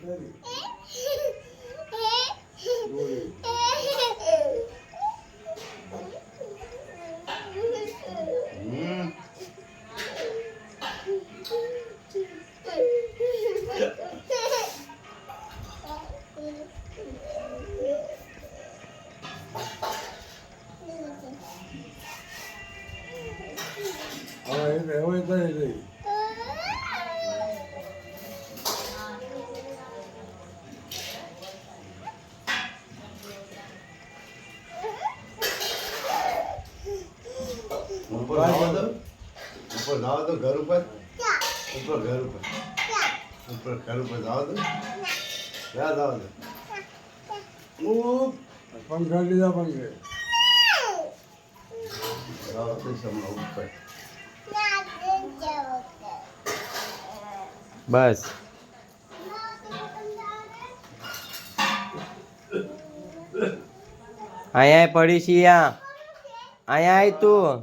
ऊपर जाओ तो घर ऊपर घर ऊपर जाओ तो क्या जाओ तो पंखा लीधा पंखे जाओ तो सब ऊपर બસ અહીંયા પડી છીએ અહીંયા આય તું